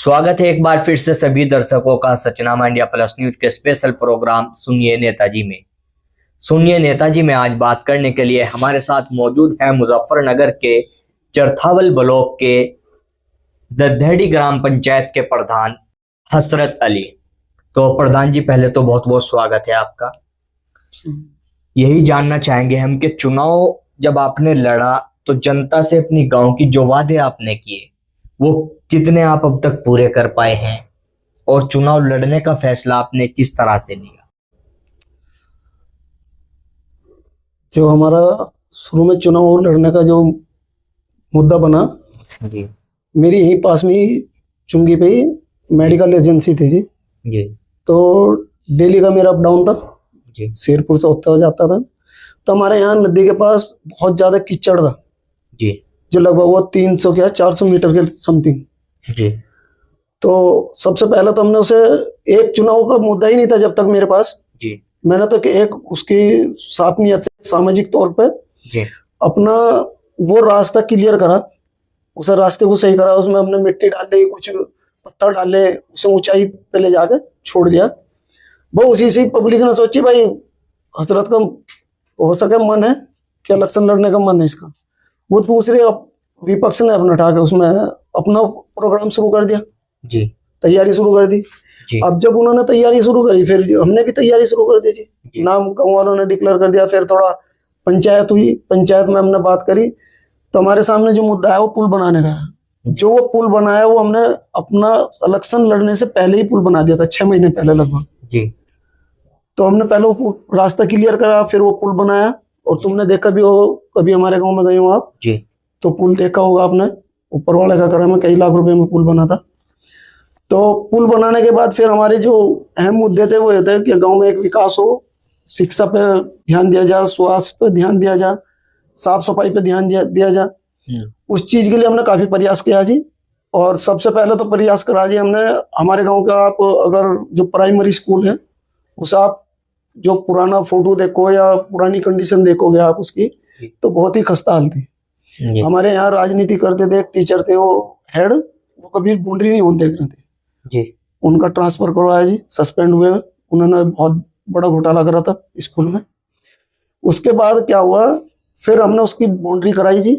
स्वागत है एक बार फिर से सभी दर्शकों का सचनामा इंडिया प्लस न्यूज के स्पेशल प्रोग्राम सुनिए नेताजी में। सुनिए नेताजी में आज बात करने के लिए हमारे साथ मौजूद है मुजफ्फरनगर के चरथावल ब्लॉक के दद्धेड़ी ग्राम पंचायत के प्रधान हसरत अली। तो प्रधान जी, पहले तो बहुत बहुत स्वागत है आपका। यही जानना चाहेंगे हम कि चुनाव जब आपने लड़ा तो जनता से अपनी गांव की जो वादे आपने किए वो कितने आप अब तक पूरे कर पाए हैं, और चुनाव लड़ने का फैसला आपने किस तरह से लिया? जो हमारा शुरू में चुनाव लड़ने का जो मुद्दा बना जी मेरी यहीं पास में ही चुंगी पे ही मेडिकल एजेंसी थी जी। जी तो डेली का मेरा अप डाउन था जी शेरपुर से होता हुआ जाता था। तो हमारे यहाँ नदी के पास बहुत ज़्यादा कीचड़ था जी जो लगभग वो 300 क्या 400 मीटर के समथिंग। जी तो सबसे पहले तो हमने उसे एक चुनाव का मुद्दा ही नहीं था जब तक मेरे पास। जी मैंने तो कि एक उसकी साफ नियत से सामाजिक तौर पे जी अपना वो रास्ता क्लियर करा, उसे रास्ते को सही करा। उसमें हमने मिट्टी डाली, कुछ पत्थर डाले, उसे ऊंचाई पे ले जाके छोड़ दिया। वो उसी से पब्लिक ने सोची भाई हसरत का हो सके मन है कि इलेक्शन लड़ने का मन है इसका। वो दूसरे विपक्ष ने अपना उठा के उसमें अपना प्रोग्राम शुरू कर दिया, जी तैयारी शुरू कर दी। जी अब जब उन्होंने तैयारी शुरू करी फिर हमने भी तैयारी शुरू कर दी जी। नाम गाँव वालों ने डिक्लेयर कर दिया। फिर थोड़ा पंचायत हुई, पंचायत में हमने बात करी तो हमारे सामने जो मुद्दा है वो पुल बनाने का है। जो वो पुल बनाया वो हमने अपना इलेक्शन लड़ने से पहले ही पुल बना दिया था, 6 महीने पहले लगभग। जी तो हमने पहले वो रास्ता क्लियर करा, फिर वो पुल बनाया। और तुमने देखा भी हो, कभी हमारे गांव में गए हो आप जी तो पुल देखा होगा आपने, ऊपर वाले का करा में कई लाख रुपए में पुल बना था। तो पुल बनाने के बाद फिर हमारे जो अहम मुद्दे थे वो ये थे कि गांव में एक विकास हो, शिक्षा पे ध्यान दिया जाए, स्वास्थ्य पे ध्यान दिया जाए, साफ सफाई पे ध्यान दिया जाए। उस चीज के लिए हमने काफी प्रयास किया जी। और सबसे पहले तो प्रयास करा जी हमने हमारे गांव का, आप अगर जो प्राइमरी स्कूल है उस आप जो पुराना फोटो देखो या पुरानी कंडीशन देखोगे आप उसकी, तो बहुत ही खस्ता हाल थी। हमारे यहाँ राजनीति करते थे, एक टीचर थे वो हेड, वो कभी बाउंड्री नहीं होने देख रहे थे जी। उनका ट्रांसफर करवाया जी, सस्पेंड हुए। उन्होंने बहुत बड़ा घोटाला करा था स्कूल में। उसके बाद क्या हुआ, फिर हमने उसकी बाउंड्री कराई जी।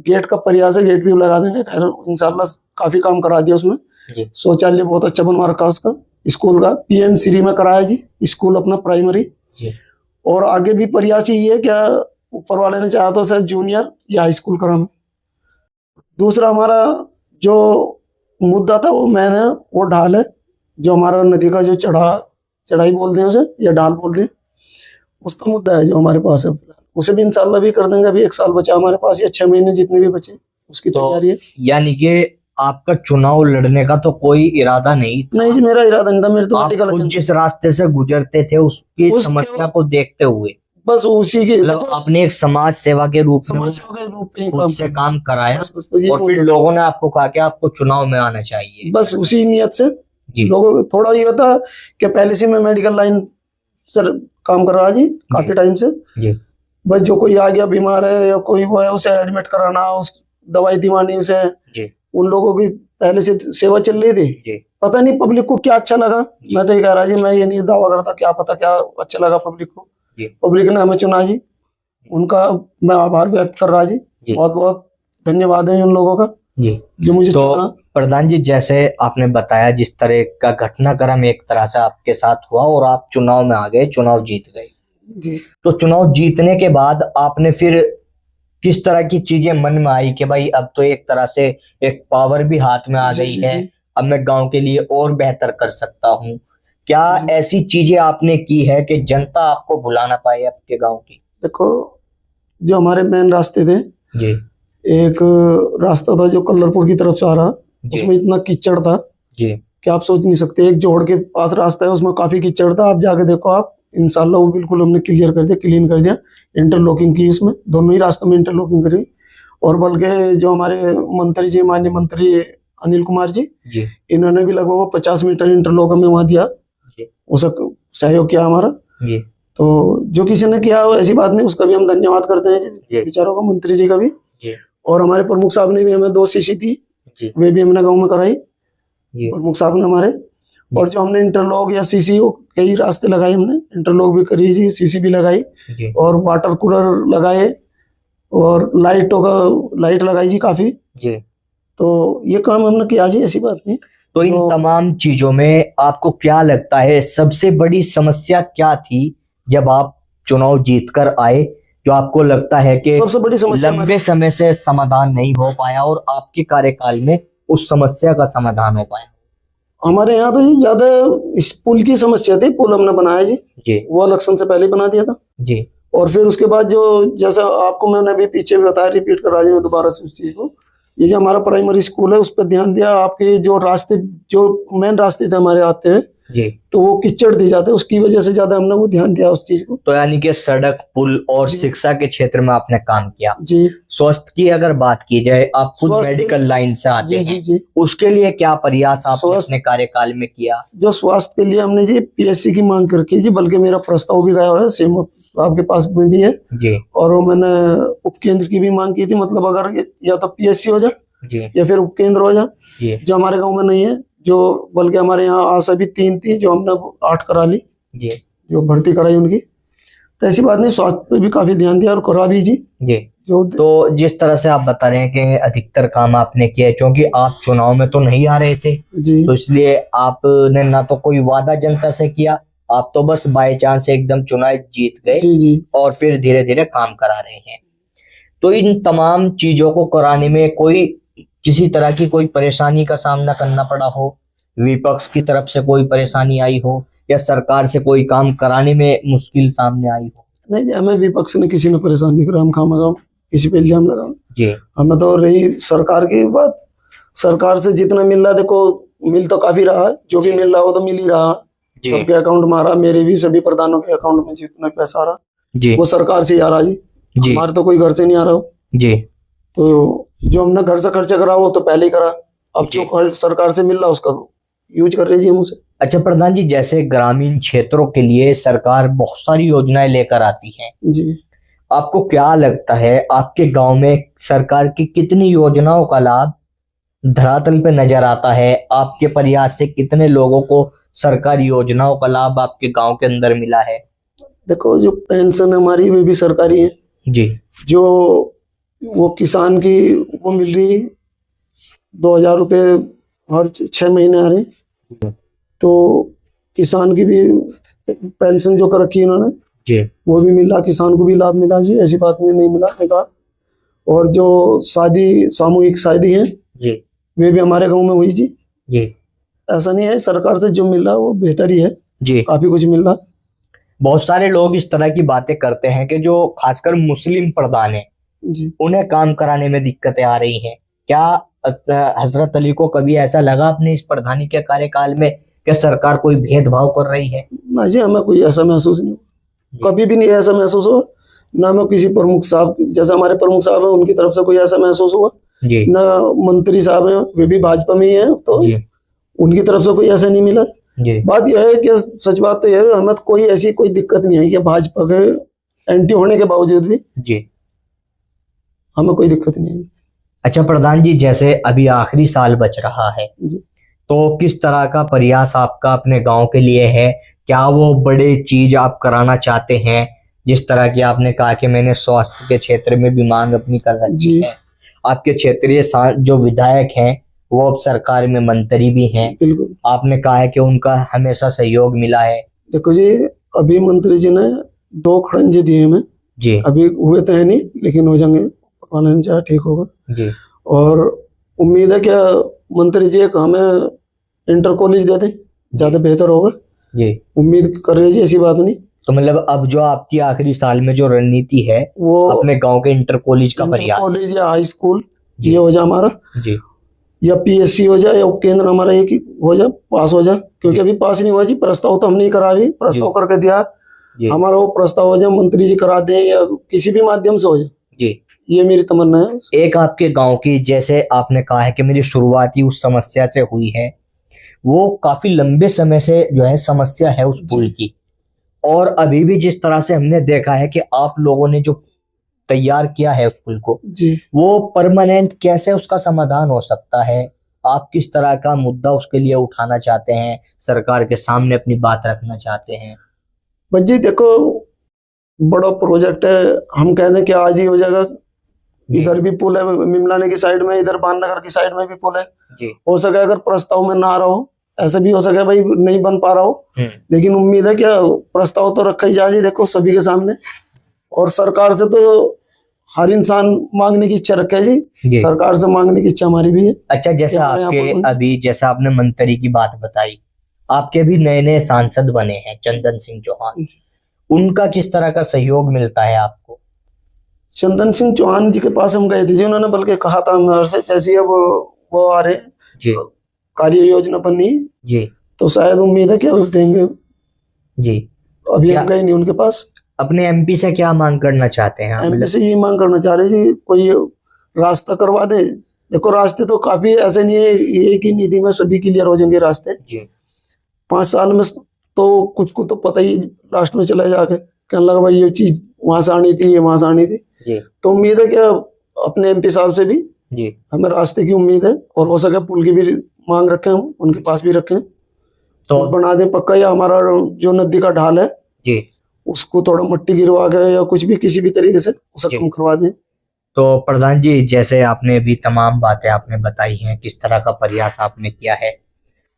गेट का प्रयास है, गेट भी लगा देंगे, खैर इंशाल्लाह काफी काम करा दिया उसमें। शौचालय बहुत अच्छा बनवा रखा उसका स्कूल का। पीएम श्री में कराया जी स्कूल अपना प्राइमरी। और आगे भी प्रयास ही है, क्या ऊपर वाले ने चाहा तो सर जूनियर या हाई स्कूल करा में। दूसरा हमारा जो मुद्दा था वो मैंने वो ढाल है, जो हमारा नदी का जो चढ़ाई बोलते हैं उसे या ढाल बोलते हैं, उसका मुद्दा है जो हमारे पास है। उसे भी इंशाल्लाह भी कर देंगे। अभी 1 साल बचा हमारे पास, या 6 महीने जितने भी बचे उसकी तैयारी है। यानी कि आपका चुनाव लड़ने का तो कोई इरादा नहीं था? नहीं जी, मेरा इरादा नहीं था। मेरे तो आप खुद जिस रास्ते से गुजरते थे उसकी समस्या को देखते हुए बस उसी के मतलब आपने एक समाज सेवा के रूप में खुद से काम कराया। और फिर लोगों ने आपको कहा कि आपको चुनाव में आना चाहिए। बस उसी नियत से लोगों को थोड़ा ये होता कि पहले से मैं मेडिकल लाइन सर काम कर रहा जी काफी टाइम से जी। बस जो कोई आ गया बीमार है या कोई वो है उसे एडमिट कराना, उस दवाई दिवानी उसे जी। उन लोगों की पहले से सेवा चल रही थी जी। पता नहीं पब्लिक को क्या अच्छा लगा। मैं तो ये कह रहा जी, मैं ये नहीं दावा करता, क्या पता क्या अच्छा लगा पब्लिक को। पब्लिक ने हमें चुना जी, उनका मैं आभार व्यक्त कर रहा जी। बहुत बहुत धन्यवाद है उन लोगों का जी जो मुझे तो प्रधान जी, जैसे आपने बताया जिस तरह का घटनाक्रम एक तरह से आपके साथ हुआ और आप चुनाव में आ गए, चुनाव जीत गए जी। तो चुनाव जीतने के बाद आपने फिर किस तरह की चीजें मन में आई कि भाई अब तो एक तरह से एक पावर भी हाथ में आ गई है, अब मैं गांव के लिए और बेहतर कर सकता हूं? क्या ऐसी चीजें आपने की है कि जनता आपको भुला ना पाए आपके गांव की? देखो, जो हमारे मेन रास्ते थे जी, एक रास्ता था जो कल्लरपुर की तरफ से आ रहा, उसमें इतना कीचड़ था जी कि आप सोच नहीं सकते। एक जोड़ के पास रास्ता है उसमें काफी कीचड़ था, आप जाके देखो आप इंशाल्लाह। वो बिल्कुल हमने क्लियर कर दिया, क्लीन कर दिया, इंटरलॉकिंग की उसमें, दोनों ही रास्तों में इंटरलॉकिंग करी। और बल्कि जो हमारे मंत्री जी, माननीय मंत्री अनिल कुमार जी, इन्होंने भी लगभग 50 मीटर इंटरलॉक में वहां दिया, उसका सहयोग किया हमारा। तो जो किसी ने किया ऐसी बात नहीं, उसका भी हम धन्यवाद करते हैं बेचारों का, मंत्री जी का भी। और हमारे प्रमुख साहब ने भी हमें 2 सीसी दी, वे भी हमने गाँव में कराई। जी प्रमुख साहब ने हमारे। और जो हमने इंटरलॉक या सीसी कई रास्ते लगाए, हमने इंटरलॉक भी करी जी, सीसी भी लगाई जी और वाटर कूलर लगाए और लाइट लगाई जी काफी। जी। तो ये काम हमने किया जी, ऐसी बात नहीं। तो इन तो तमाम चीजों में आपको क्या लगता है सबसे बड़ी समस्या क्या थी जब आप चुनाव जीतकर आए, जो आपको लगता है कि सबसे बड़ी समस्या लंबे समय से समाधान नहीं हो पाया और आपके कार्यकाल में उस समस्या का समाधान हो पाया? हमारे यहाँ तो जी ज्यादा इस पुल की समस्या थी। पुल हमने बनाया जी, जी वो इलेक्शन से पहले बना दिया था। जी और फिर उसके बाद जो, जैसा आपको मैंने अभी पीछे भी बताया, रिपीट कर रहा जी मैं दोबारा से उस चीज को, ये जो हमारा प्राइमरी स्कूल है उस पर ध्यान दिया। आपके जो रास्ते, जो मेन रास्ते थे हमारे आते हैं, जी। तो वो कीचड़ दी जाते, उसकी वजह से ज्यादा हमने वो ध्यान दिया उस चीज को। तो यानी कि सड़क, पुल और शिक्षा के क्षेत्र में आपने काम किया। जी। स्वास्थ्य की अगर बात की जाए, आप खुद स्वास्थ्य- मेडिकल लाइन से आते जी हैं, जी जी। उसके लिए क्या प्रयास आपने स्वास्थ्य- अपने कार्यकाल में किया? जो स्वास्थ्य के लिए हमने जी पीएससी की मांग कर रखी है जी, बल्कि मेरा प्रस्ताव भी गया हुआ है, सीएम साहब के पास में भी है। जी और वो मैंने उपकेंद्र की भी मांग की थी, मतलब अगर या तो पीएससी हो जाए जी या फिर उपकेंद्र हो जाए, जी जो हमारे गांव में नहीं है, जो बल्कि हमारे यहाँ आज अभी 3 थी, जो हमने 8 करा ली, जी जो भर्ती कराई उनकी। तो ऐसी बात नहीं, स्वास्थ्य पे भी काफी ध्यान दिया और करा भी जी। जी। जो तो जिस तरह से आप बता रहे हैं कि अधिकतर काम आपने किया है, क्योंकि आप चुनाव में तो नहीं आ रहे थे, जी तो इसलिए आपने ना तो कोई वादा जनता से किया, आप तो बस बाय चांस एकदम चुनाव जीत गए जी जी और फिर धीरे धीरे काम करा रहे हैं। तो इन तमाम चीजों को कराने में कोई किसी तरह की कोई परेशानी का सामना करना पड़ा हो, विपक्ष की तरफ से कोई परेशानी आई हो, या सरकार से कोई काम कराने में मुश्किल सामने आई हो? नहीं जी, हमें विपक्ष ने किसी ने परेशान नहीं करा, हम खामखा किसी पे इल्जाम लगा। जी हमें तो रही सरकार की बात, सरकार से जितना मिल रहा, देखो मिल तो काफी रहा है, जो भी मिल रहा हो तो मिल ही रहा। जी सबके अकाउंट में आ रहा, मेरे भी सभी प्रधानों के अकाउंट में जितना पैसा आ रहा जी वो सरकार से ही आ रहा जी। जी हमारे तो कोई घर से नहीं आ रहा हो। जी तो जो हमने घर से खर्चा करा वो तो पहले ही करा, अब जी। जो खर्च सरकार से मिल रहा उसका यूज कर रहे जी हम उसे। अच्छा प्रधान जी, जैसे ग्रामीण क्षेत्रों के लिए सरकार बहुत सारी योजनाएं लेकर आती है, जी। आपको क्या लगता है आपके गांव में सरकार की कितनी योजनाओं का लाभ धरातल पे नजर आता है? आपके प्रयास से कितने लोगों को सरकारी योजनाओं का लाभ आपके गांव के अंदर मिला है? देखो जो पेंशन हमारी वे भी सरकारी है जी जो, वो किसान की वो मिल रही है 2000 रुपये हर 6 महीने आ रहे। तो किसान की भी पेंशन जो कर रखी है इन्होंने, जी वो भी मिला, किसान को भी लाभ मिला जी, ऐसी बात नहीं मिला बेकार। और जो शादी, सामूहिक शादी है, जी वे भी हमारे गांव में हुई जी। जी ऐसा नहीं है, सरकार से जो मिल रहा है वो बेहतर ही है, जी। काफी कुछ मिल रहा। बहुत सारे लोग इस तरह की बातें करते हैं कि जो खासकर मुस्लिम प्रधान है जी। उन्हें काम कराने में दिक्कतें आ रही हैं। क्या हजरत अली को कभी ऐसा लगा अपने इस प्रधानी के कार्यकाल में कि सरकार कोई भेदभाव कर रही है? ना जी, हमें कोई ऐसा महसूस नहीं हुआ, कभी भी नहीं ऐसा महसूस हुआ। ना मैं किसी प्रमुख साहब, जैसे हमारे प्रमुख साहब हैं उनकी तरफ से कोई ऐसा महसूस हुआ, जी ना मंत्री साहब हैं वे भी भाजपा में ही हैं, तो जी उनकी तरफ से कोई ऐसा नहीं मिला। जी बात यह है कि सच बात तो यह है, हमें तो कोई ऐसी कोई दिक्कत नहीं आई कि भाजपा के एंटी होने के बावजूद भी जी। हमें कोई दिक्कत नहीं आई अच्छा प्रधान जी, जैसे अभी आखिरी साल बच रहा है, जी। तो किस तरह का प्रयास आपका अपने गांव के लिए है? क्या वो बड़े चीज आप कराना चाहते हैं? जिस तरह की आपने कहा कि मैंने स्वास्थ्य के क्षेत्र में भी मांग अपनी कर रखी जी। है, आपके क्षेत्रीय जो विधायक हैं वो अब सरकार में मंत्री भी हैं, बिल्कुल। आपने कहा है कि उनका हमेशा सहयोग मिला है। देखो जी, अभी मंत्री जी ने 2 खड़ंजे दिए हमें, जी अभी हुए तो है नहीं लेकिन हो जाएंगे, भगवान ने चाहा ठीक होगा। जी और उम्मीद है कि मंत्री जी एक हमें इंटर कॉलेज दे दें, ज्यादा बेहतर होगा, जी। उम्मीद कर रहे जी, ऐसी बात नहीं। तो मतलब अब जो आपकी आखिरी साल में जो रणनीति है वो अपने गांव के इंटर कॉलेज का इंटर प्रयास है। कॉलेज या हाई स्कूल जी। ये हो जाए हमारा, जी या पीएससी हो जाए या उपकेंद्र हमारा एक ही हो जाए, पास हो जाए। क्योंकि अभी पास नहीं हुआ जी, प्रस्ताव तो हमने ही करा, अभी प्रस्ताव जी। करके दिया, जी हमारा वो प्रस्ताव हो जाए, मंत्री जी करा दें या किसी भी माध्यम से हो जाए, जी। ये मेरी तमन्ना है। एक आपके गांव की, जैसे आपने कहा है कि मेरी शुरुआत ही उस समस्या से हुई है, वो काफी लंबे समय से जो है समस्या है उस पुल की, और अभी भी जिस तरह से हमने देखा है कि आप लोगों ने जो तैयार किया है उस पुल को, जी। वो परमानेंट कैसे उसका समाधान हो सकता है? आप किस तरह का मुद्दा उसके लिए उठाना चाहते हैं, सरकार के सामने अपनी बात रखना चाहते हैं? बस जी देखो, बड़ा प्रोजेक्ट है, हम कह दें कि आज ही हो जाएगा। जी इधर भी पुल है मिमलाने की साइड में, इधर बाननगर की साइड में भी पुल है। जी हो सके अगर प्रस्ताव में ना आ रहा हो, ऐसा भी हो सके भाई नहीं बन पा रहा हो, लेकिन उम्मीद है क्या प्रस्ताव तो रखा ही जाए जी देखो सभी के सामने। और सरकार से तो हर इंसान मांगने की इच्छा रखे जी, जी। सरकार से मांगने की इच्छा हमारी भी है। अच्छा, जैसा हमारे यहाँ आपके पर- अभी जैसा आपने मंत्री की बात बताई, आपके भी नए नए सांसद बने हैं चंदन सिंह चौहान, उनका किस तरह का सहयोग मिलता है आपको? चंदन सिंह चौहान जी के पास हम गए थे जी, उन्होंने बल्कि कहा था हमारे से जैसे अब वो आ रहे जी कार्य योजना बनी जी तो शायद उम्मीद है कि वो देंगे। जी। अभी क्या- हम गए नहीं उनके पास। अपने एमपी से क्या मांग करना चाहते हैं आप? एमपी से ये मांग करना चाह रहे जी कोई रास्ता करवा दे। देखो रास्ते तो काफी ऐसे नहीं है ये कि निधि में सभी क्लियर हो जाएंगे रास्ते, जी 5 साल में तो कुछ को तो पता ही लास्ट में चला जाके कहने लगा भाई ये चीज वहां से आनी थी, ये वहां से आनी थी। जी तो उम्मीद है कि अपने एमपी साहब से भी जी। हमें रास्ते की उम्मीद है, और हो सके पुल की भी मांग रखे हम उनके पास भी रखें तो पुल बना दें पक्का, या हमारा जो नदी का ढाल है जी, उसको थोड़ा मिट्टी गिरवा के या कुछ भी किसी भी तरीके से उसे जी। कम करवा दें। तो प्रधान जी, जैसे आपने भी तमाम बातें आपने बताई हैं, किस तरह का प्रयास आपने किया है।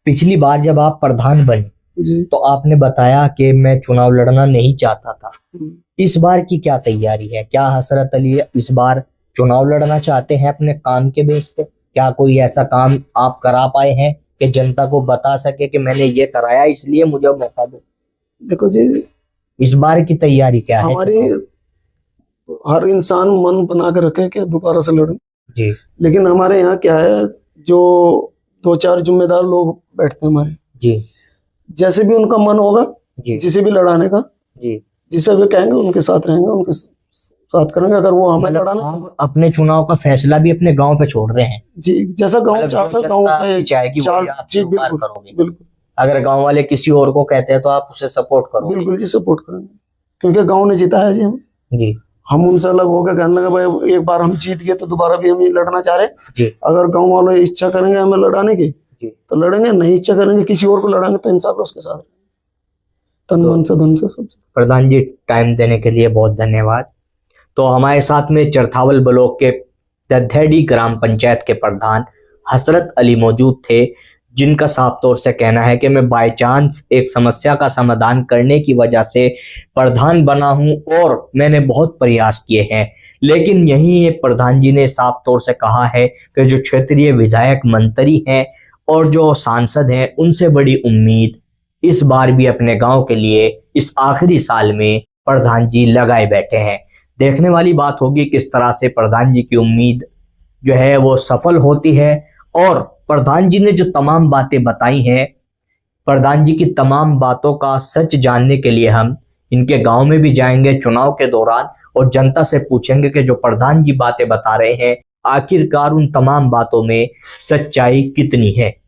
पिछली बार जब आप प्रधान बने जी तो आपने बताया कि मैं चुनाव लड़ना नहीं चाहता था। इस बार की क्या तैयारी है? क्या हसरत अली इस बार चुनाव लड़ना चाहते हैं अपने काम के बेस पे? क्या कोई ऐसा काम आप करा पाए हैं कि जनता को बता सके कि मैंने ये कराया इसलिए मुझे मौका दो? देखो जी इस बार की तैयारी क्या है? हमारी हर इंसान मन बना के रखे कि दोबारा से लड़े, जी लेकिन हमारे यहाँ क्या है जो 2-4 जिम्मेदार लोग बैठते हैं हमारे, जी जैसे भी उनका मन होगा जी जिसे भी लड़ाने का, जी। जिसे भी कहेंगे उनके साथ रहेंगे, उनके साथ करेंगे। अगर वो हमें मतलब लड़ाना आप अपने चुनाव का फैसला भी अपने गांव पे छोड़ रहे हैं? जी जैसा गांव मतलब जो चाहता गांव जनता पे चाहेगी वही चार आप जी स्वीकार बिल्कुल करोगे? बिल्कुल अगर गांव वाले किसी और को कहते हैं तो आप उसे सपोर्ट करोगे? बिल्कुल जी सपोर्ट करेंगे, क्योंकि गांव ने जीता है जी जी हम उनसे अलग हो गए कहने लगे भाई एक बार हम जीत गए तो दोबारा भी हम ये लड़ना चाह रहे हैं। जी अगर गांव वाले इच्छा करेंगे हमें लड़ाने की जी। तो लड़ेंगे, नहीं इच्छा करेंगे किसी और को लड़ाएंगे तो इंशाल्लाह उसके साथ तन मन से धन से सब। प्रधान जी, टाइम देने के लिए बहुत धन्यवाद। तो हमारे साथ में चरथावल ब्लॉक के दद्धेड़ी ग्राम पंचायत के प्रधान हसरत अली मौजूद थे, जिनका साफ तौर से कहना है कि मैं बाय चांस एक समस्या का समाधान करने की वजह से प्रधान बना हूं और मैंने बहुत प्रयास किए हैं, लेकिन यही प्रधान जी ने साफ तौर से कहा है कि जो क्षेत्रीय विधायक मंत्री हैं और जो सांसद हैं उनसे बड़ी उम्मीद इस बार भी अपने गांव के लिए इस आखिरी साल में प्रधान जी लगाए बैठे हैं। देखने वाली बात होगी किस तरह से प्रधान जी की उम्मीद जो है वो सफल होती है। और प्रधान जी ने जो तमाम बातें बताई हैं, प्रधान जी की तमाम बातों का सच जानने के लिए हम इनके गांव में भी जाएंगे चुनाव के दौरान और जनता से पूछेंगे कि जो प्रधान जी बातें बता रहे हैं आखिरकार उन तमाम बातों में सच्चाई कितनी है।